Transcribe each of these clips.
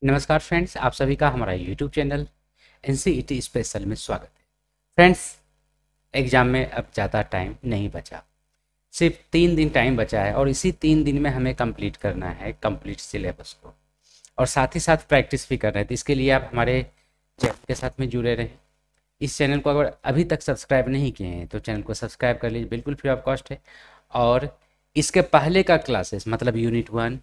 नमस्कार फ्रेंड्स, आप सभी का हमारा यूट्यूब चैनल एनसीईटी स्पेशल में स्वागत है। फ्रेंड्स, एग्ज़ाम में अब ज़्यादा टाइम नहीं बचा, सिर्फ 3 दिन टाइम बचा है और इसी 3 दिन में हमें कंप्लीट करना है कंप्लीट सिलेबस को, और साथ ही साथ प्रैक्टिस भी करना है। तो इसके लिए आप हमारे चैनल के साथ में जुड़े रहें। इस चैनल को अगर अभी तक सब्सक्राइब नहीं किए हैं तो चैनल को सब्सक्राइब कर लीजिए, बिल्कुल फ्री ऑफ कॉस्ट है। और इसके पहले का क्लासेस मतलब यूनिट 1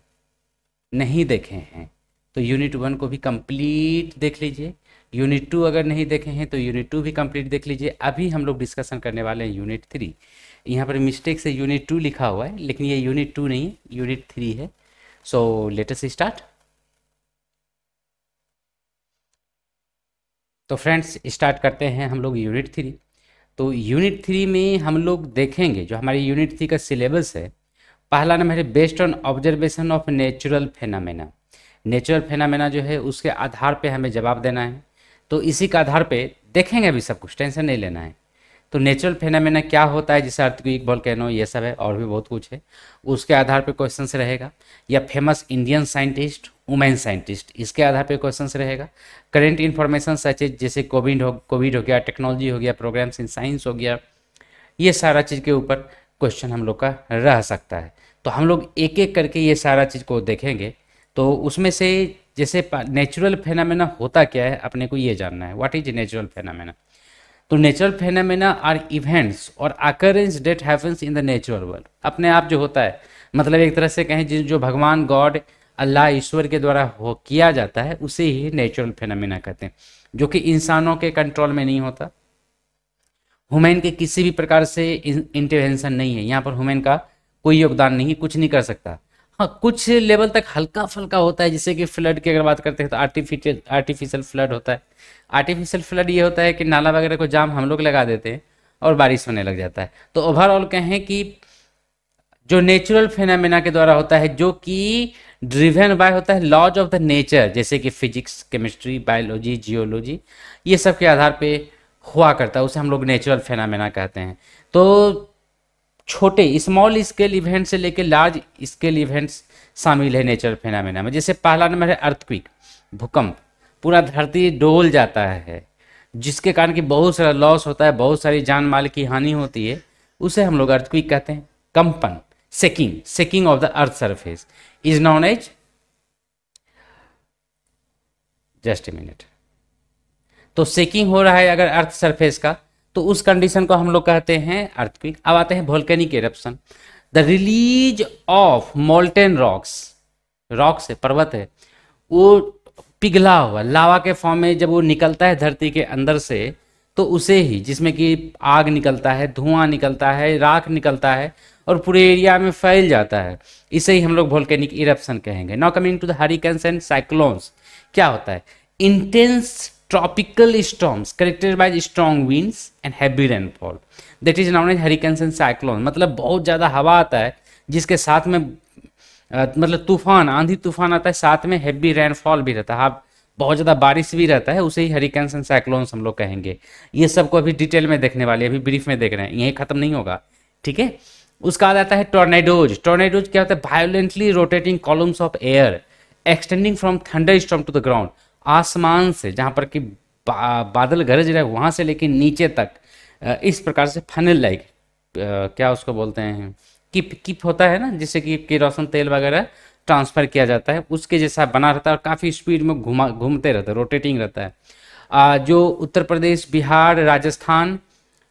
नहीं देखे हैं तो यूनिट 1 को भी कंप्लीट देख लीजिए। यूनिट 2 अगर नहीं देखे हैं तो यूनिट 2 भी कंप्लीट देख लीजिए। अभी हम लोग डिस्कशन करने वाले हैं यूनिट 3। यहाँ पर मिस्टेक से यूनिट 2 लिखा हुआ है, लेकिन ये यूनिट 2 नहीं है, यूनिट 3 है। So let us start. तो फ्रेंड्स, स्टार्ट करते हैं हम लोग यूनिट 3। तो यूनिट 3 में हम लोग देखेंगे जो हमारी यूनिट 3 का सिलेबस है। पहला नंबर है based on observation of natural phenomena. Natural phenomena जो है उसके आधार पे हमें जवाब देना है। तो इसी के आधार पे देखेंगे, अभी सब कुछ टेंशन नहीं लेना है। तो नेचुरल फेनामेना क्या होता है, जैसे अर्थक्वेक, वोल्केनो, ये सब है और भी बहुत कुछ है। उसके आधार पे क्वेश्चंस रहेगा। या famous Indian scientist, women scientist, इसके आधार पे क्वेश्चंस रहेगा। करेंट इन्फॉर्मेशन सच जैसे कोविड हो गया, टेक्नोलॉजी हो गया, प्रोग्राम्स इन साइंस हो गया, ये सारा चीज़ के ऊपर क्वेश्चन हम लोग का रह सकता है। तो हम लोग एक एक करके ये सारा चीज़ को देखेंगे। तो उसमें से जैसे नेचुरल फेनामेना होता क्या है, अपने को ये जानना है। What is natural phenomena? तो नेचुरल फेनामेना आर इवेंट्स और occurrence that happens in the natural world. अपने आप जो होता है, मतलब एक तरह से कहें जो भगवान, गॉड, अल्लाह, ईश्वर के द्वारा हो किया जाता है, उसे ही नेचुरल फेनामेना कहते हैं, जो कि इंसानों के कंट्रोल में नहीं होता। ह्यूमन के किसी भी प्रकार से इंटरवेंशन नहीं है यहाँ पर, ह्यूमन का कोई योगदान नहीं, कुछ नहीं कर सकता। हाँ, कुछ लेवल तक हल्का फुल्का होता है, जैसे कि फ्लड की अगर बात करते हैं तो आर्टिफिशियल फ्लड होता है। आर्टिफिशियल फ्लड ये होता है कि नाला वगैरह को जाम हम लोग लगा देते हैं और बारिश होने लग जाता है। तो ओवरऑल कहें कि जो नेचुरल फिनोमेना के द्वारा होता है, जो कि ड्रिवन बाय होता है लॉज ऑफ द नेचर, जैसे कि फिजिक्स, केमिस्ट्री, बायोलॉजी, जियोलॉजी, ये सब के आधार पे हुआ करता है, उसे हम लोग नेचुरल फिनोमेना कहते हैं। तो छोटे स्मॉल स्केल इवेंट से लेकर लार्ज स्केल इवेंट्स शामिल है नेचुरल फिनोमेना में। जैसे पहला नंबर है अर्थक्वेक, भूकंप। पूरा धरती डोल जाता है, जिसके कारण कि बहुत सारा लॉस होता है, बहुत सारी जान माल की हानि होती है, उसे हम लोग अर्थक्वेक कहते हैं। कंपन, shaking of the earth surface is known as, just a minute. तो सेकिंग हो रहा है अगर अर्थ सरफेस का, तो उस कंडीशन को हम लोग कहते हैं अर्थक्वेक। अब आते हैं volcanic eruption, the release of molten rocks है, पर्वत है, वो पिघला हुआ लावा के फॉर्म में जब वो निकलता है धरती के अंदर से, तो उसे ही, जिसमें कि आग निकलता है, धुआं निकलता है, राख निकलता है और पूरे एरिया में फैल जाता है, इसे ही हम लोग वोल्केनिक इरप्शन कहेंगे। Now coming to the hurricanes and cyclones, क्या होता है? Intense tropical storms corrected by strong winds and heavy rainfall, that is known as hurricanes and cyclone. मतलब बहुत ज़्यादा हवा आता है, जिसके साथ में मतलब तूफान, आंधी तूफान आता है, साथ में हैवी रेनफॉल भी रहता है, हाँ, बहुत ज़्यादा बारिश भी रहता है, उसे ही हरिकेन्स एंड साइक्लोन्स हम लोग कहेंगे। ये सब को अभी डिटेल में देखने वाले, अभी ब्रीफ में देख रहे हैं, यहीं खत्म नहीं होगा, ठीक है। उसका बाद आता है टॉर्नेडोज। टॉर्नेडोज क्या होता है? Violently rotating columns of air extending from thunderstorm to the ground. आसमान से, जहाँ पर कि बादल गरज रहे, वहाँ से लेकिन नीचे तक इस प्रकार से फनल लाइक, क्या उसको बोलते हैं, किप होता है ना, जिससे कि केरोसिन तेल वगैरह ट्रांसफ़र किया जाता है, उसके जैसा बना रहता है और काफ़ी स्पीड में घूमते रहता है, रोटेटिंग रहता है। जो उत्तर प्रदेश, बिहार, राजस्थान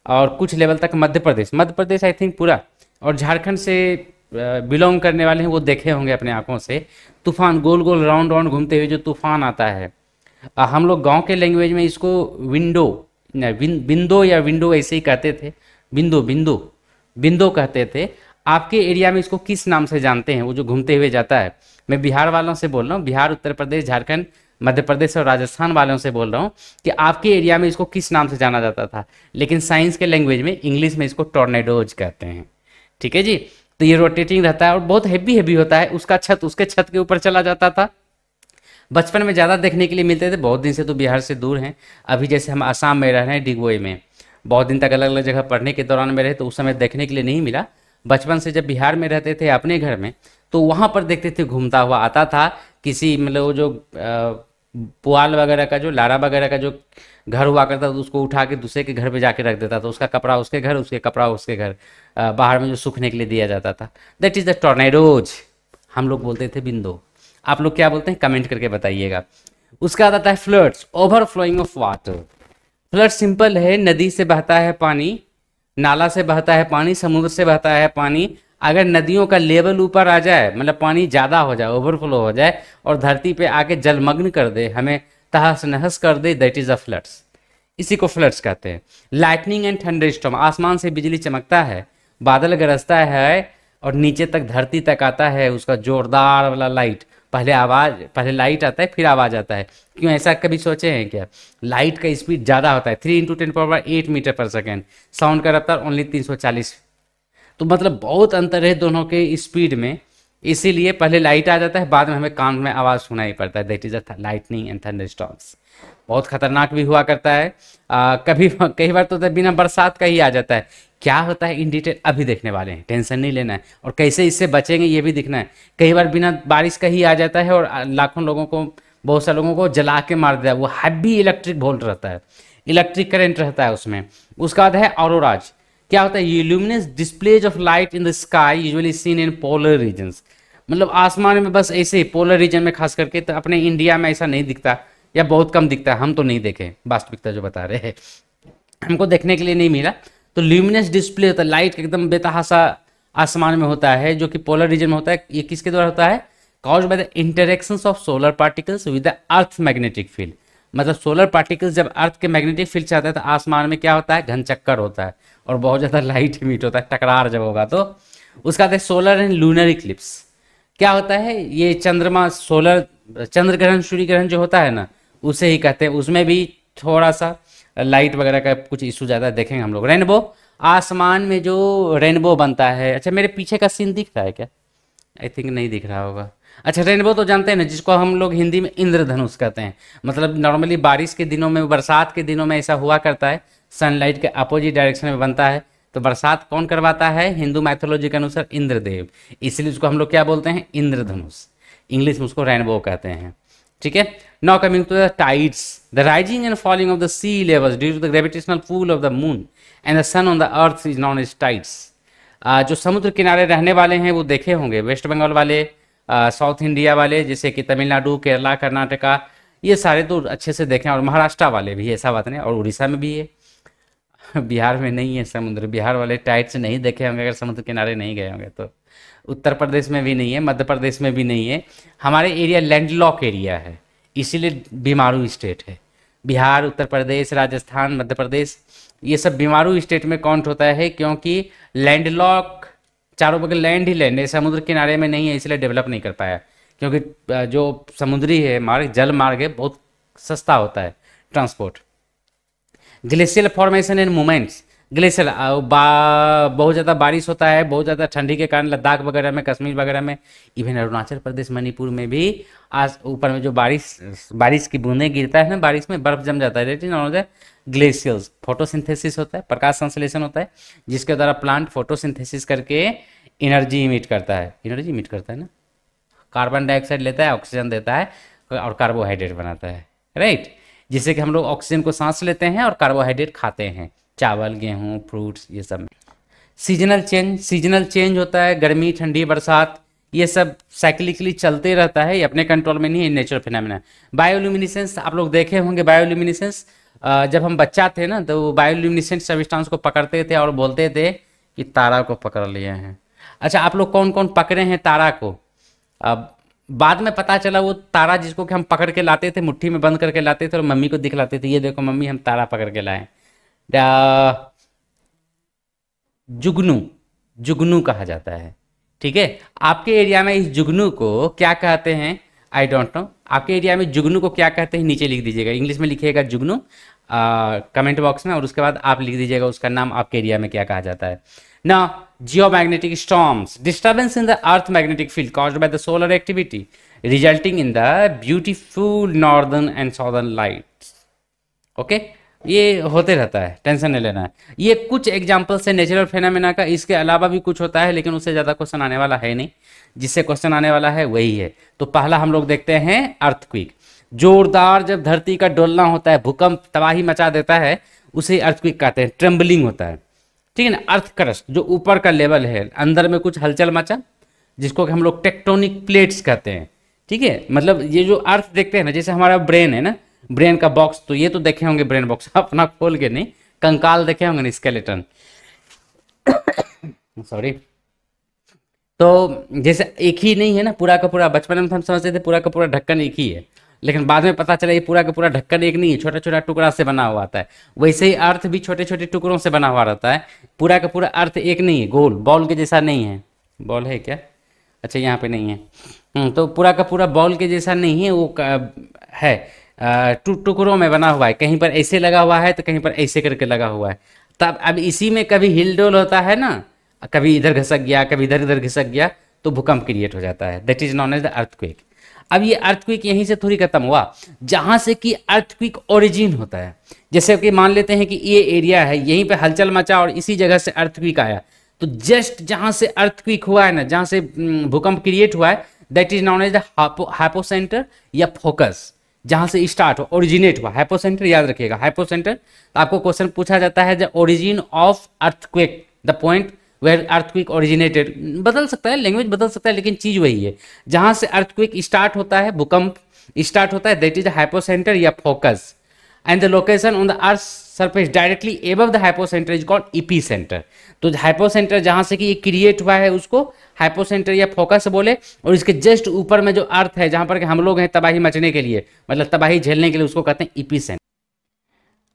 और कुछ लेवल तक मध्य प्रदेश आई थिंक पूरा, और झारखंड से बिलोंग करने वाले हैं, वो देखे होंगे अपने आंखों से तूफान, गोल गोल राउंड राउंड घूमते हुए जो तूफान आता है। हम लोग गांव के लैंग्वेज में इसको बिंदो या विंडो ऐसे ही कहते थे, बिंदो कहते थे। आपके एरिया में इसको किस नाम से जानते हैं, वो जो घूमते हुए जाता है? मैं बिहार वालों से बोल रहा हूँ, बिहार, उत्तर प्रदेश, झारखंड, मध्य प्रदेश और राजस्थान वालों से बोल रहा हूँ कि आपके एरिया में इसको किस नाम से जाना जाता था। लेकिन साइंस के लैंग्वेज में, इंग्लिश में इसको टॉर्नेडोज कहते हैं, ठीक है जी। तो ये रोटेटिंग रहता है और बहुत हैवी होता है। उसका छत, उसके छत के ऊपर चला जाता था। बचपन में ज़्यादा देखने के लिए मिलते थे, बहुत दिन से तो बिहार से दूर हैं। अभी जैसे हम आसाम में रह रहे हैं, डिगबोई में, बहुत दिन तक अलग अलग जगह पढ़ने के दौरान में रहे, तो उस समय देखने के लिए नहीं मिला। बचपन से जब बिहार में रहते थे अपने घर में, तो वहाँ पर देखते थे घूमता हुआ आता था, किसी मतलब वो जो पुआल वगैरह का जो लारा वगैरह का जो घर हुआ करता था उसको उठा के दूसरे के घर पे जाके रख देता था, उसका कपड़ा उसके घर, उसके कपड़ा उसके घर, बाहर में जो सूखने के लिए दिया जाता था। That is the tornadoes. हम लोग बोलते थे बिंदु, आप लोग क्या बोलते हैं कमेंट करके बताइएगा। उसका आता है floods, overflowing of water. Flood simple है, नदी से बहता है पानी, नाला से बहता है पानी, समुद्र से बहता है पानी। अगर नदियों का लेवल ऊपर आ जाए, मतलब पानी ज़्यादा हो जाए, ओवरफ्लो हो जाए और धरती पे आके जलमग्न कर दे, हमें तहस नहस कर दे, दैट इज़ अ फ्लड्स। इसी को फ्लड्स कहते हैं। लाइटनिंग एंड थंडरस्टॉर्म, आसमान से बिजली चमकता है, बादल गरजता है और नीचे तक धरती तक आता है उसका जोरदार वाला लाइट। पहले लाइट आता है फिर आवाज़ आता है। क्यों, ऐसा कभी सोचे हैं क्या? लाइट का स्पीड ज़्यादा होता है, 3 × 10⁸ मीटर पर सेकेंड। साउंड का रफ्तार ओनली 340। तो मतलब बहुत अंतर है दोनों के स्पीड में, इसीलिए पहले लाइट आ जाता है, बाद में हमें कान में आवाज़ सुनाई पड़ता है। That is a lightning and thunderstorms. बहुत खतरनाक भी हुआ करता है। कई बार तो बिना बरसात का ही आ जाता है। क्या होता है इन डिटेल अभी देखने वाले हैं, टेंशन नहीं लेना है, और कैसे इससे बचेंगे ये भी दिखना है। कई बार बिना बारिश का ही आ जाता है और लाखों लोगों को, बहुत सारे लोगों को जला के मार देता है। वो हैवी इलेक्ट्रिक वोल्ट रहता है, इलेक्ट्रिक करंट रहता है उसमें। उसका बाद है ऑरोराज। क्या होता है? Luminous displays of light in the sky usually seen in polar regions. मतलब आसमान में बस ऐसे ही पोलर रीजन में खास करके, तो अपने इंडिया में ऐसा नहीं दिखता या बहुत कम दिखता है, हम तो नहीं देखे, वास्तविकता जो बता रहे हैं हमको देखने के लिए नहीं मिला। तो ल्यूमिनस डिस्प्ले होता है, लाइट एकदम बेतहासा आसमान में होता है, जो कि पोलर रीजन में होता है। ये किसके द्वारा होता है? Caused by the interactions of solar particles with the earth magnetic field. मतलब सोलर पार्टिकल्स जब अर्थ के मैग्नेटिक फील्ड से आता है तो आसमान में क्या होता है? घन चक्कर होता है और बहुत ज़्यादा लाइट इमिट होता है, टकरार जब होगा तो। उसका आता है सोलर एंड लूनर इक्लिप्स। क्या होता है? ये चंद्रमा, सोलर चंद्र ग्रहण, सूर्य ग्रहण जो होता है ना, उसे ही कहते हैं। उसमें भी थोड़ा सा लाइट वगैरह का कुछ इशू ज़्यादा देखेंगे हम लोग। रेनबो, आसमान में जो रेनबो बनता है। अच्छा, मेरे पीछे का सीन दिख रहा है क्या? आई थिंक नहीं दिख रहा होगा। अच्छा, रेनबो तो जानते हैं ना, जिसको हम लोग हिंदी में इंद्रधनुष कहते हैं। मतलब नॉर्मली बारिश के दिनों में, बरसात के दिनों में ऐसा हुआ करता है, सनलाइट के अपोजिट डायरेक्शन में बनता है। तो बरसात कौन करवाता है? हिंदू मैथोलॉजी के अनुसार इंद्रदेव, इसलिए उसको हम लोग क्या बोलते हैं? इंद्रधनुष। इंग्लिश में उसको रेनबो कहते हैं। ठीक है। Now coming to the tides, the rising and falling of the sea levels due to the gravitational pull of the moon and the sun on the earth is known as tides. जो समुद्र किनारे रहने वाले हैं वो देखे होंगे, waste Bengal वाले, साउथ इंडिया वाले, जैसे कि तमिलनाडु, केरला, कर्नाटका, ये सारे तो अच्छे से देखें, और महाराष्ट्र वाले भी, ऐसा बात नहीं, और उड़ीसा में भी है। बिहार में नहीं है समुद्र, बिहार वाले टाइट से नहीं देखे होंगे अगर समुद्र किनारे नहीं गए होंगे तो। उत्तर प्रदेश में भी नहीं है, मध्य प्रदेश में भी नहीं है। हमारे एरिया लैंडलॉक एरिया है, इसीलिए बीमारू स्टेट है। बिहार, उत्तर प्रदेश, राजस्थान, मध्य प्रदेश, ये सब बीमारू स्टेट में काउंट होता है, क्योंकि लैंडलॉक, चारों बगल लैंड ही लैंड है, समुद्र किनारे में नहीं है, इसलिए डेवलप नहीं कर पाया। क्योंकि जो समुद्री है मार्ग, जल मार्ग है, बहुत सस्ता होता है transport. Glacial formation and movements, glacial बहुत ज़्यादा बारिश होता है, बहुत ज़्यादा ठंडी के कारण लद्दाख वगैरह में, कश्मीर वगैरह में, इवन अरुणाचल प्रदेश, मणिपुर में भी आज ऊपर में जो बारिश की बूंदें गिरता है ना, बारिश में बर्फ जम जाता है, that is known as glaciers. Photosynthesis होता है, प्रकाश संश्लेषण होता है, जिसके द्वारा प्लांट फोटोसिंथेसिस करके एनर्जी इमिट करता है ना, कार्बन डाइऑक्साइड लेता है, ऑक्सीजन देता है और कार्बोहाइड्रेट बनाता है, राइट। जिससे कि हम लोग ऑक्सीजन को सांस लेते हैं और कार्बोहाइड्रेट खाते हैं, चावल, गेहूं, फ्रूट्स, ये सब। सीजनल चेंज होता है, गर्मी, ठंडी, बरसात, ये सब साइक्लिकली चलते रहता है, ये अपने कंट्रोल में नहीं है, नेचुरल फिनोमेना। बायोल्यूमिनेसेंस आप लोग देखे होंगे, बायोल्यूमिनेसेंस जब हम बच्चा थे ना, तो बायोल्यूमिनेसेंट सब्सटेंस को पकड़ते थे और बोलते थे कि तारा को पकड़ लिए हैं। अच्छा, आप लोग कौन कौन पकड़े हैं तारा को? अब बाद में पता चला वो तारा जिसको कि हम पकड़ के लाते थे, मुट्ठी में बंद करके लाते थे और मम्मी को दिखलाते थे, ये देखो मम्मी हम तारा पकड़ के लाए। जुगनू, जुगनू कहा जाता है, ठीक है। आपके एरिया में इस जुगनू को क्या कहते हैं? I don't know. आपके एरिया में जुगनू को क्या कहते हैं? नीचे लिख दीजिएगा, इंग्लिश में लिखिएगा जुगनू कमेंट बॉक्स में, और उसके बाद आप लिख दीजिएगा उसका नाम, आपके एरिया में क्या कहा जाता है। Now, geomagnetic storms, disturbance in the earth magnetic field caused by the solar activity, resulting in the beautiful northern and southern lights. Okay, ये होते रहता है, टेंशन नहीं लेना है। ये कुछ एग्जाम्पल से नेचुरल फेनामिना का, इसके अलावा भी कुछ होता है लेकिन उससे ज़्यादा क्वेश्चन आने वाला है नहीं, जिससे क्वेश्चन आने वाला है वही है। तो पहला हम लोग देखते हैं अर्थक्वेक। जोरदार जब धरती का डोलना होता है, भूकंप तबाही मचा देता है, उसे अर्थक्वेक कहते हैं। ट्रेम्बलिंग होता है, ठीक है ना। अर्थ क्रस्ट जो ऊपर का लेवल है, अंदर में कुछ हलचल मचा, जिसको कि हम लोग टेक्टोनिक प्लेट्स कहते हैं, ठीक है। मतलब ये जो अर्थ देखते हैं ना, जैसे हमारा ब्रेन है ना, ब्रेन का बॉक्स, तो ये तो देखे होंगे ब्रेन बॉक्स, अपना खोल के नहीं, कंकाल देखे होंगे ना, स्केलेटन, सॉरी। तो जैसे एक ही नहीं है ना पूरा का पूरा, बचपन में हम समझते थे पूरा का पूरा ढक्कन एक ही है, लेकिन बाद में पता चला ये पूरा का पूरा ढक्कन एक नहीं है, छोटा छोटा टुकड़ा से बना हुआ आता है। वैसे ही अर्थ भी छोटे छोटे टुकड़ों से बना हुआ रहता है, पूरा का पूरा अर्थ एक नहीं है, गोल बॉल के जैसा नहीं है। बॉल है क्या? अच्छा यहाँ पे नहीं है। तो पूरा का पूरा बॉल के जैसा नहीं है, वो है टुकड़ों में बना हुआ है, कहीं पर ऐसे लगा हुआ है तो कहीं पर ऐसे करके लगा हुआ है। तब अब इसी में कभी हिलडोल होता है ना, कभी इधर घसक गया, कभी इधर इधर घिसक गया, तो भूकंप क्रिएट हो जाता है। That is known as the earthquake. अब ये अर्थक्वेक यहीं से थोड़ी खत्म हुआ, जहां से कि अर्थक्वेक ओरिजिन होता है। जैसे कि मान लेते हैं कि ये एरिया है, यहीं पे हलचल मचा और इसी जगह से अर्थक्वेक आया, तो जस्ट जहां से अर्थक्वेक हुआ है ना, जहां से भूकंप क्रिएट हुआ है, that is known as the hypocentre या फोकस, जहां से स्टार्ट हो, ओरिजिनेट हुआ। हाइपोसेंटर याद रखिएगा, हाइपोसेंटर। तो आपको क्वेश्चन पूछा जाता है the origin of earthquake, the point where earthquake originated. बदल सकता है, लैंग्वेज बदल सकता है, लेकिन चीज वही है। जहां से अर्थक्वेक स्टार्ट होता है, भूकंप स्टार्ट होता है, दैट इज हाइपोसेंटर या focus. And the location on the earth surface directly above the hypocentre is called epicentre. तो हाइपोसेंटर जहां से कि ये क्रिएट हुआ है, उसको हाइपोसेंटर या फोकस बोले। और इसके जस्ट ऊपर में जो अर्थ है, जहां पर कि हम लोग हैं तबाही मचने के लिए, मतलब तबाही झेलने के लिए, उसको कहते हैं एपीसेंटर।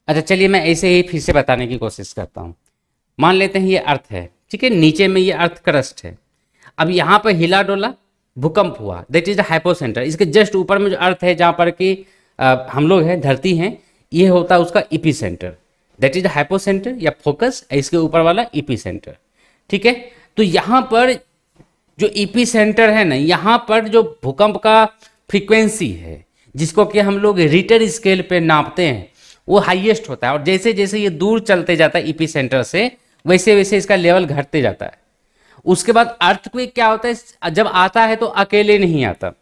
अच्छा चलिए मैं ऐसे ही फिर से बताने की कोशिश करता हूँ। मान लेते हैं ये अर्थ है, ठीक है, नीचे में ये अर्थ क्रस्ट है। अब यहाँ पर हिला डोला, भूकंप हुआ, दैट इज द हाइपोसेंटर। इसके जस्ट ऊपर में जो अर्थ है, जहाँ पर कि हम लोग हैं, धरती हैं, ये होता है उसका epicentre, that is the hypocentre या फोकस, इसके ऊपर वाला एपीसेंटर, ठीक है। तो यहाँ पर जो एपीसेंटर है ना, यहाँ पर जो भूकंप का फ्रीक्वेंसी है, जिसको कि हम लोग रिक्टर स्केल पे नापते हैं, वो हाईएस्ट होता है। और जैसे जैसे ये दूर चलते जाता है एपीसेंटर से, वैसे वैसे इसका लेवल घटते जाता है। उसके बाद अर्थक्वेक क्या होता है, जब आता है तो अकेले नहीं आता,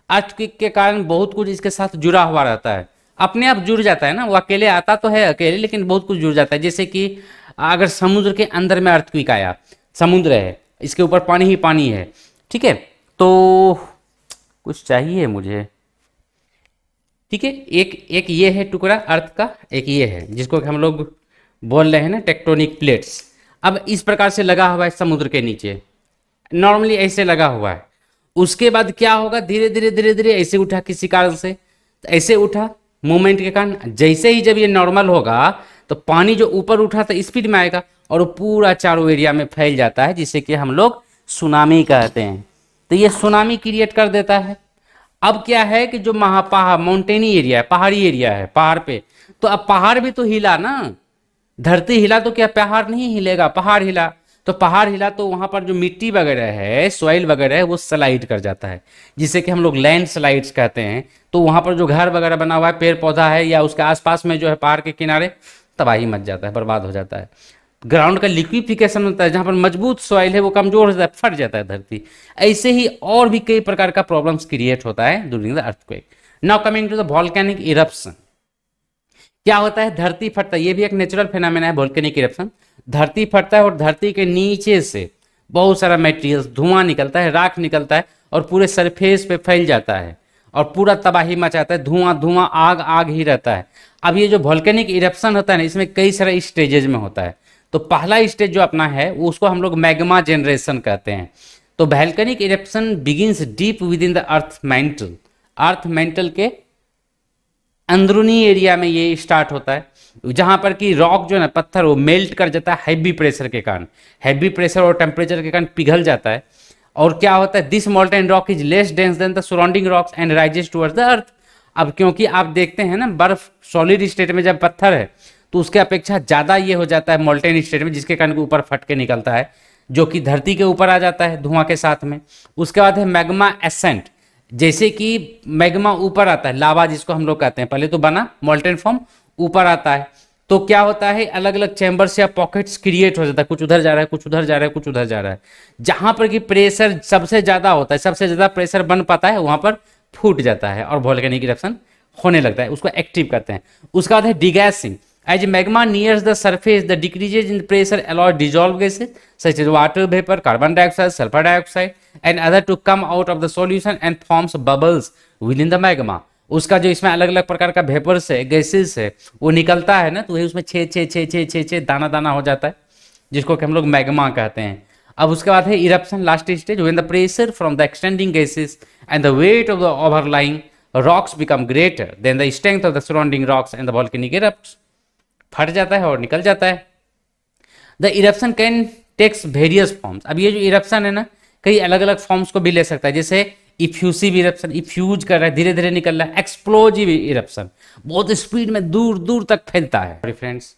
अर्थक्वेक के कारण बहुत कुछ इसके साथ जुड़ा हुआ रहता है, अपने आप जुड़ जाता है ना। वो अकेले आता तो है अकेले, लेकिन बहुत कुछ जुड़ जाता है। जैसे कि अगर समुद्र के अंदर में अर्थक्वेक आया, समुद्र है, इसके ऊपर पानी ही पानी है, ठीक है, तो कुछ चाहिए मुझे, ठीक है। एक ये है टुकड़ा अर्थ का, एक ये है जिसको हम लोग बोल रहे हैं ना टेक्टोनिक प्लेट्स। अब इस प्रकार से लगा हुआ है समुद्र के नीचे, नॉर्मली ऐसे लगा हुआ है। उसके बाद क्या होगा, धीरे धीरे धीरे धीरे ऐसे उठा, किसी कारण से ऐसे उठा, मूवमेंट के कारण। जैसे ही जब ये नॉर्मल होगा, तो पानी जो ऊपर उठा था स्पीड में आएगा और वो पूरा चारों एरिया में फैल जाता है, जिसे कि हम लोग सुनामी कहते हैं। तो ये सुनामी क्रिएट कर देता है। अब क्या है कि जो माउंटेनी एरिया है, पहाड़ी एरिया है, पहाड़ पे, तो अब पहाड़ भी तो हिला ना, धरती हिला तो क्या पहाड़ नहीं हिलेगा, पहाड़ हिला। तो पहाड़ हिला तो वहां पर जो मिट्टी वगैरह है, सॉइल वगैरह है, वो स्लाइड कर जाता है, जिसे कि हम लोग लैंड स्लाइड्स कहते हैं। तो वहां पर जो घर वगैरह बना हुआ है, पेड़ पौधा है, या उसके आसपास में जो है पहाड़ के किनारे, तबाही मच जाता है, बर्बाद हो जाता है। ग्राउंड का लिक्विफिकेशन होता है, जहां पर मजबूत सॉइल है वो कमजोर हो जाता है, फट जाता है धरती। ऐसे ही और भी कई प्रकार का प्रॉब्लम्स क्रिएट होता है during the earthquake. Now coming to the volcanic eruption. क्या होता है, धरती फटता है, ये भी एक नेचुरल फिनोमेना है वोल्केनिक इरप्शन। धरती फटता है और धरती के नीचे से बहुत सारा मटेरियल, धुआं निकलता है, राख निकलता है और पूरे सरफेस पे फैल जाता है और पूरा तबाही मचाता है। धुआं धुआं, आग आग ही रहता है। अब ये जो वोल्केनिक इरप्शन होता है ना, इसमें कई सारे स्टेजेज में होता है। तो पहला स्टेज जो अपना है, वो उसको हम लोग मैग्मा जनरेशन कहते हैं। तो volcanic eruption begins deep within the earth mantle, earth mantle के अंदरूनी एरिया में ये स्टार्ट होता है, जहां पर कि रॉक जो है ना, पत्थर, वो मेल्ट कर जाता है हैवी प्रेशर के कारण, हैवी प्रेशर और टेम्परेचर के कारण पिघल जाता है। और क्या होता है, this molten rock is less dense then the surrounding rocks and rises towards the earth. अब क्योंकि आप देखते हैं ना, बर्फ सॉलिड स्टेट में जब पत्थर है, तो उसके अपेक्षा ज़्यादा ये हो जाता है मोल्टेन स्टेट में, जिसके कारण ऊपर फट के निकलता है, जो कि धरती के ऊपर आ जाता है धुआं के साथ में। उसके बाद है मैग्मा एसेंट। जैसे कि मैग्मा ऊपर आता है, लावा जिसको हम लोग कहते हैं, पहले तो बना मोल्टेन फॉर्म, ऊपर आता है, तो क्या होता है, अलग अलग चैम्बर्स या पॉकेट्स क्रिएट हो जाता है, कुछ उधर जा रहा है, कुछ उधर जा रहा है, कुछ उधर जा रहा है। जहां पर कि प्रेशर सबसे ज्यादा होता है, सबसे ज्यादा प्रेशर बन पाता है, वहां पर फूट जाता है और वोल्केनिक इरप्शन होने लगता है, उसको एक्टिव करते हैं। उसका बाद है degassing. As magma nears the surface the decreases in pressure allows dissolved gases such as water vapour, carbon dioxide, sulphur dioxide and other to come out of the solution and forms bubbles within the magma. उसका जो इसमें अलग अलग प्रकार का vapours है, gases है, वो निकलता है ना, तो वही उसमें छे छे छे छे छे छे दाना दाना हो जाता है, जिसको कि हम लोग मैग्मा कहते हैं। अब उसके बाद है eruption, last stage, when the pressure from the extending gases and the weight of the overlying rocks become greater than the strength of the surrounding rocks and the volcanic erupts. फट जाता है और निकल जाता है। The eruption can takes various forms. अब ये जो इरप्शन है ना, कई अलग अलग फॉर्म्स को भी ले सकता है, जैसे इफ्यूसिव इरप्शन, इफ्यूज कर रहा है, धीरे धीरे निकल रहा है। एक्सप्लोजिव इरप्शन, बहुत स्पीड में दूर दूर तक फैलता है। Friends,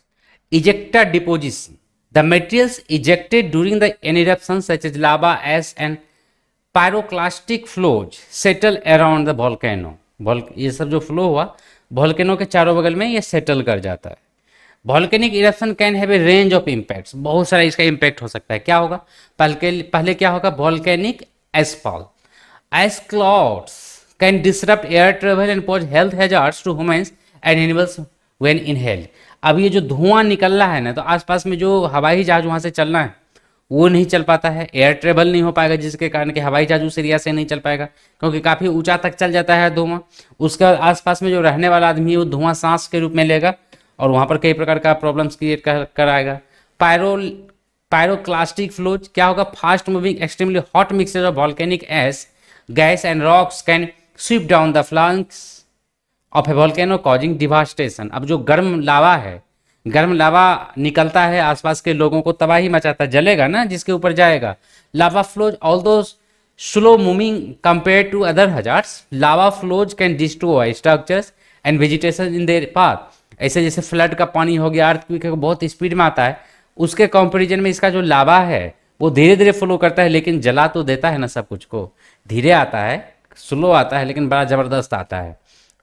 ejecta deposition, the materials ejected during the an eruption such as lava, ash and pyroclastic flows settle around the volcano. ये सब जो फ्लो हुआ वोल्केनो के चारों बगल में ये सेटल कर जाता है। Volcanic eruption can have a range of impacts, बहुत सारा इसका इम्पैक्ट हो सकता है। क्या होगा, पहले क्या होगा, volcanic ashfall, ash clouds can disrupt air travel and pose health hazards to humans and animals when inhaled. अब ये जो धुआं निकल रहा है ना, तो आसपास में जो हवाई जहाज वहां से चलना है वो नहीं चल पाता है, एयर ट्रेवल नहीं हो पाएगा, जिसके कारण कि हवाई जहाज उस एरिया से नहीं चल पाएगा, क्योंकि काफ़ी ऊंचा तक चल जाता है धुआं। उसका आसपास में जो रहने वाला आदमी है वो धुआं सांस के रूप में लेगा और वहाँ पर कई प्रकार का प्रॉब्लम्स क्रिएट कराएगा। पायरोक्लास्टिक फ्लोज क्या होगा, fast moving extremely hot mixture of volcanic ash gas and rocks can sweep down the flanks of a volcano causing devastation. अब जो गर्म लावा है, गर्म लावा निकलता है, आसपास के लोगों को तबाही मचाता है, जलेगा ना जिसके ऊपर जाएगा। Lava flows although slow moving compare to other hazards, lava flows can destroy structures and vegetation in their path. ऐसे जैसे फ्लड का पानी हो गया, अर्थक्वेक बहुत स्पीड में आता है, उसके कंपैरिजन में इसका जो लावा है वो धीरे धीरे फ्लो करता है, लेकिन जला तो देता है ना सब कुछ को, धीरे आता है, स्लो आता है, लेकिन बड़ा जबरदस्त आता है।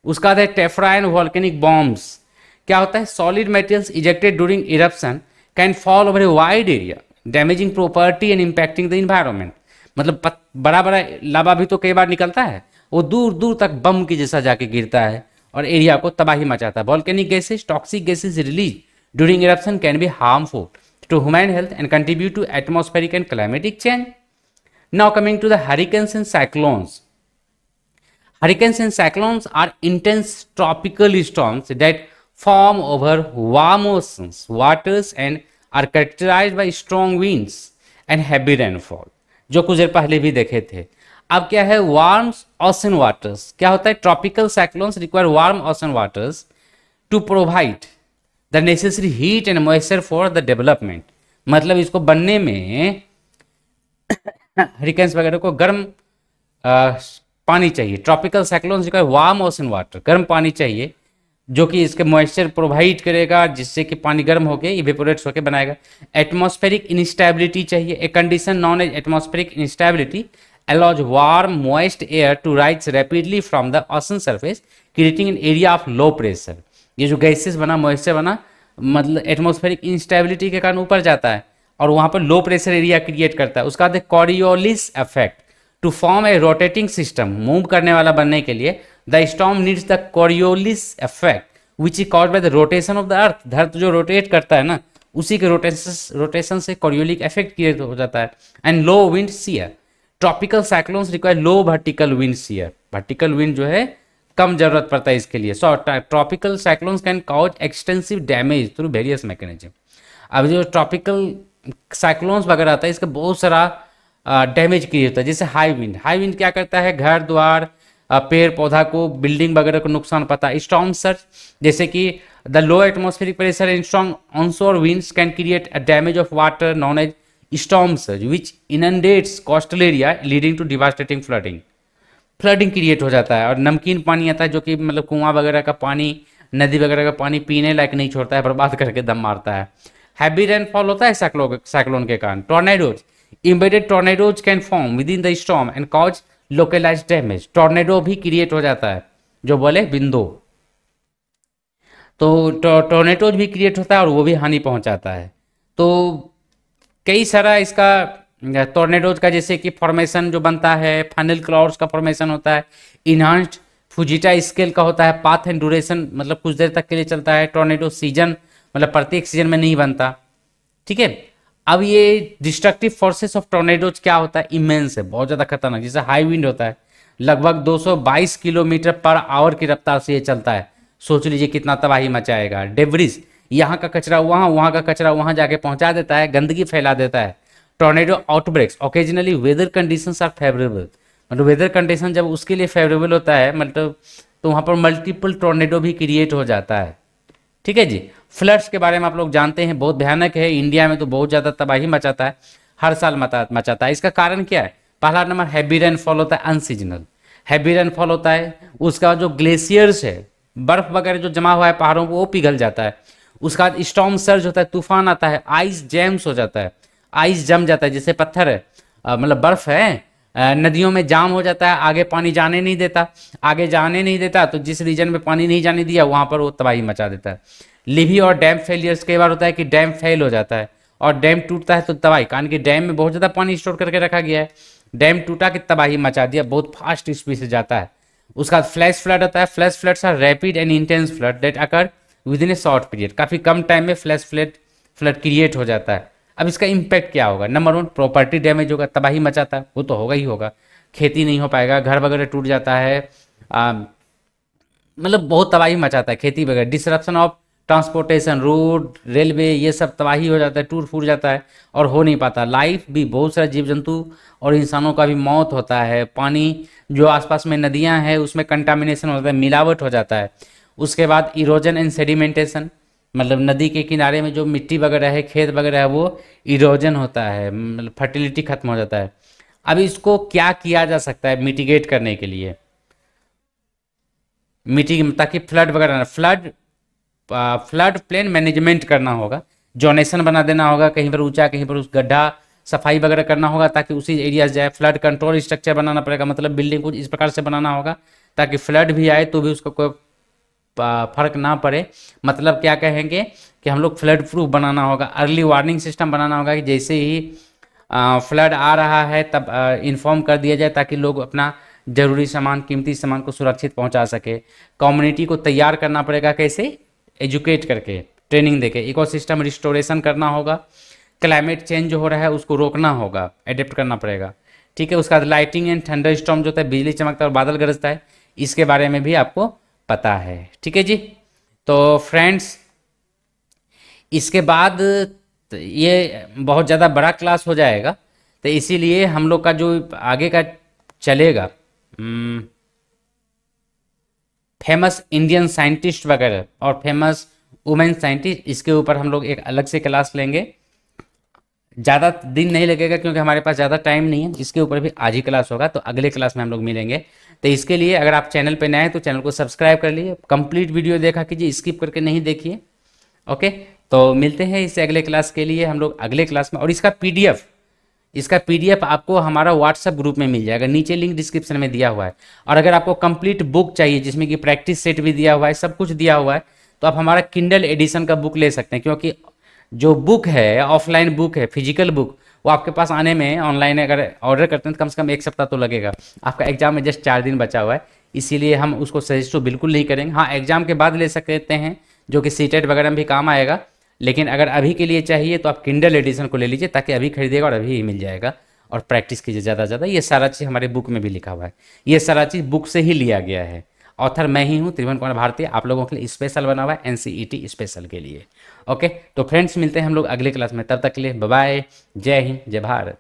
उसका बाद है टेफ्राइन वॉल्केनिक बॉम्ब्स। क्या होता है, solid materials ejected during eruption can fall over a wide area damaging property and impacting the environment. मतलब बड़ा बड़ा लावा भी तो कई बार निकलता है, वो दूर दूर तक बम की जैसा जाके गिरता है और एरिया को तबाही मचाता है। Volcanic gases, toxic gases release during eruption can be harmful to human health and contribute to atmospheric and climatic change. Now coming to the hurricanes and cyclones. Hurricanes and cyclones are intense tropical storms that form over warm oceans waters and are characterized by strong winds and heavy rainfall, जो कुछ देर पहले भी देखे थे। अब क्या है, warm ocean waters. क्या होता है, tropical cyclones require warm ocean waters to provide the necessary heat and moisture for the development. मतलब इसको बनने में हरिकेन्स वगैरह को गर्म पानी चाहिए। Tropical cyclones require warm ocean water, गर्म पानी चाहिए जो कि इसके मॉइस्चर प्रोवाइड करेगा, जिससे कि पानी गर्म होकर इवेपोरेट्स होकर बनाएगा। एटमॉस्फेरिक इंस्टेबिलिटी चाहिए, a condition known as atmospheric instability allows warm moist air to rise rapidly from the ocean surface creating an area of low pressure। ये जो गैसेस बना, मॉइस्चर बना, मतलब एटमॉस्फेरिक इंस्टेबिलिटी के कारण ऊपर जाता है और वहां पर लो प्रेशर एरिया क्रिएट करता है। उसका बाद Coriolis effect to form a rotating system, move करने वाला बनने के लिए the storm needs the Coriolis effect which is caused by the rotation of the earth. धरती जो रोटेट करता है ना, उसी के रोटेशन से कॉरियोलिक इफेक्ट क्रिएट हो जाता है। And low wind shear, tropical cyclones require low vertical wind shear, vertical wind जो है कम जरूरत पड़ता है इसके लिए। So tropical cyclones can cause extensive damage through various mechanism. अब जो ट्रॉपिकल साइक्लोन्स वगैरह आता है, इसका बहुत सारा डैमेज क्रिएट होता है। जैसे हाई विंड, हाई विंड क्या करता है, घर द्वार, पेड़ पौधा को, बिल्डिंग वगैरह को नुकसान पता है। स्टॉर्म सर्ज, जैसे कि the low atmospheric pressure and strong onshore winds can create a damage of water known as storm surge which inundates coastal area leading to devastating flooding. Flooding create हो जाता है और नमकीन पानी आता है जो कि मतलब कुआं वगैरह का पानी, नदी वगैरह का पानी पीने लायक नहीं छोड़ता है, बर्बाद करके दम मारता है। हैवी रेनफॉल होता है साइक्लोन के कारण। Tornadoes, embedded tornadoes can form within the storm and cause localized damage। Tornado भी क्रिएट हो जाता है, जो बोले बिंदु। तो टोर्नेडोज भी क्रिएट होता है और वो भी हानि पहुंचाता है। तो कई सारा इसका टोर्नेडोज का जैसे कि फॉर्मेशन जो बनता है, फाइनल क्लाउड्स का फॉर्मेशन होता है, इन्हांस्ड फुजिटा स्केल का होता है, पाथ एंड ड्यूरेशन मतलब कुछ देर तक के लिए चलता है, टोर्नेडो सीजन मतलब प्रत्येक सीजन में नहीं बनता। ठीक है, अब ये डिस्ट्रक्टिव फोर्सेस ऑफ टोर्नेडोज क्या होता है, इमेंस है, बहुत ज़्यादा खतरनाक। जैसे हाई विंड होता है, लगभग 222 किलोमीटर पर आवर की रफ्तार से ये चलता है। सोच लीजिए कितना तबाही मचाएगा। डेब्रिस, यहाँ का कचरा वहाँ, वहाँ का कचरा वहाँ जाके पहुँचा देता है, गंदगी फैला देता है। Tornado outbreaks occasionally weather conditions are favourable, मतलब वेदर कंडीशन जब उसके लिए फेवरेबल होता है मतलब तो वहाँ पर मल्टीपल टोर्नेडो भी क्रिएट हो जाता है। ठीक है जी। फ्लड्स के बारे में आप लोग जानते हैं, बहुत भयानक है, इंडिया में तो बहुत ज़्यादा तबाही मचाता है, हर साल मचाता है। इसका कारण क्या है? पहला नंबर हैवी रेनफॉल होता है, अनसीजनल हैवी रेनफॉल होता है। उसका जो ग्लेशियर्स है, बर्फ वगैरह जो जमा हुआ है पहाड़ों को, वो पिघल जाता है। उसका बाद स्टॉर्म सर्ज होता है, तूफान आता है, आइस जैम्स हो जाता है, आइस जम जाता है, जैसे पत्थर है मतलब बर्फ है, नदियों में जाम हो जाता है, आगे पानी जाने नहीं देता, आगे जाने नहीं देता, तो जिस रीजन में पानी नहीं जाने दिया वहाँ पर वो तबाही मचा देता है। लिवी और डैम फेलियर्स कई बार होता है कि डैम फेल हो जाता है और डैम टूटता है तो तबाही, कारण कि डैम में बहुत ज़्यादा पानी स्टोर करके रखा गया है, डैम टूटा कि तबाही मचा दिया, बहुत फास्ट स्पीड से जाता है। उसका बाद फ्लैश फ्लड होता है। Flash floods are rapid and intense flood that occur within a short period, काफ़ी कम टाइम में फ्लैश फ्लड क्रिएट हो जाता है। अब इसका इम्पैक्ट क्या होगा? नंबर 1 प्रॉपर्टी डैमेज होगा, तबाही मचाता है, वो तो होगा ही होगा, खेती नहीं हो पाएगा, घर वगैरह टूट जाता है, मतलब बहुत तबाही मचाता है खेती वगैरह। Disruption of transportation, road railway ये सब तबाही हो जाता है, टूट फूट जाता है और हो नहीं पाता। लाइफ भी, बहुत सारे जीव जंतु और इंसानों का भी मौत होता है। पानी जो आसपास में नदियां हैं उसमें कंटामिनेशन होता है, मिलावट हो जाता है। उसके बाद इरोजन एंड सेडिमेंटेशन, मतलब नदी के किनारे में जो मिट्टी वगैरह है, खेत वगैरह है, वो इरोजन होता है, मतलब फर्टिलिटी खत्म हो जाता है। अब इसको क्या किया जा सकता है मिटिगेट करने के लिए? ताकि फ्लड वगैरह ना, फ्लड प्लेन मैनेजमेंट करना होगा, जोनेशन बना देना होगा, कहीं पर ऊंचा कहीं पर उस गड्ढा सफाई वगैरह करना होगा ताकि उसी एरिया से जाए। फ्लड कंट्रोल स्ट्रक्चर बनाना पड़ेगा, मतलब बिल्डिंग कुछ इस प्रकार से बनाना होगा ताकि फ्लड भी आए तो भी उसको कोई फर्क ना पड़े। मतलब क्या कहेंगे कि हम लोग फ्लड प्रूफ बनाना होगा। अर्ली वार्निंग सिस्टम बनाना होगा कि जैसे ही फ्लड आ रहा है तब इन्फॉर्म कर दिया जाए ताकि लोग अपना जरूरी सामान, कीमती सामान को सुरक्षित पहुंचा सके। कम्युनिटी को तैयार करना पड़ेगा, कैसे? एजुकेट करके, ट्रेनिंग देके। इकोसिस्टम रिस्टोरेशन करना होगा। क्लाइमेट चेंज जो हो रहा है उसको रोकना होगा, एडेप्ट करना पड़ेगा। ठीक है। उसके बाद लाइटिंग एंड थंडर स्टॉर्म जो होता है, बिजली चमकता है और बादल गरजता है, इसके बारे में भी आपको पता है। ठीक है जी। तो फ्रेंड्स, इसके बाद ये बहुत ज़्यादा बड़ा क्लास हो जाएगा, तो इसीलिए हम लोग का जो आगे का चलेगा, फेमस इंडियन साइंटिस्ट वगैरह और फेमस वुमेन साइंटिस्ट, इसके ऊपर हम लोग एक अलग से क्लास लेंगे। ज़्यादा दिन नहीं लगेगा क्योंकि हमारे पास ज़्यादा टाइम नहीं है। इसके ऊपर भी आज ही क्लास होगा, तो अगले क्लास में हम लोग मिलेंगे। तो इसके लिए अगर आप चैनल पे नए हैं तो चैनल को सब्सक्राइब कर लिए, कंप्लीट वीडियो देखा कीजिए, स्किप करके नहीं देखिए। ओके, तो मिलते हैं इससे अगले क्लास के लिए हम लोग अगले क्लास में। और इसका पीडीएफ आपको हमारा व्हाट्सएप ग्रुप में मिल जाएगा, नीचे लिंक डिस्क्रिप्शन में दिया हुआ है। और अगर आपको कंप्लीट बुक चाहिए जिसमें कि प्रैक्टिस सेट भी दिया हुआ है, सब कुछ दिया हुआ है, तो आप हमारा किंडल एडिशन का बुक ले सकते हैं। क्योंकि जो बुक है, ऑफलाइन बुक है, फिजिकल बुक, वो आपके पास आने में, ऑनलाइन अगर ऑर्डर करते हैं तो कम से कम 1 सप्ताह तो लगेगा। आपका एग्जाम में जस्ट 4 दिन बचा हुआ है, इसीलिए हम उसको सजेस्ट तो बिल्कुल नहीं करेंगे। हाँ, एग्जाम के बाद ले सकते हैं, जो कि सीटेट वगैरह में भी काम आएगा। लेकिन अगर अभी के लिए चाहिए तो आप किंडल एडिशन को ले लीजिए, ताकि अभी खरीदेगा और अभी ही मिल जाएगा। और प्रैक्टिस कीजिए ज़्यादा से ज़्यादा। ये सारा चीज़ हमारे बुक में भी लिखा हुआ है, ये सारा चीज़ बुक से ही लिया गया है। ऑथर मैं ही हूँ, त्रिभुवन कुमार भारती, आप लोगों के लिए स्पेशल बना हुआ है, एनसीईटी स्पेशल के लिए। ओके, तो फ्रेंड्स मिलते हैं हम लोग अगले क्लास में, तब तक के लिए बाय बाय, जय हिंद, जय भारत।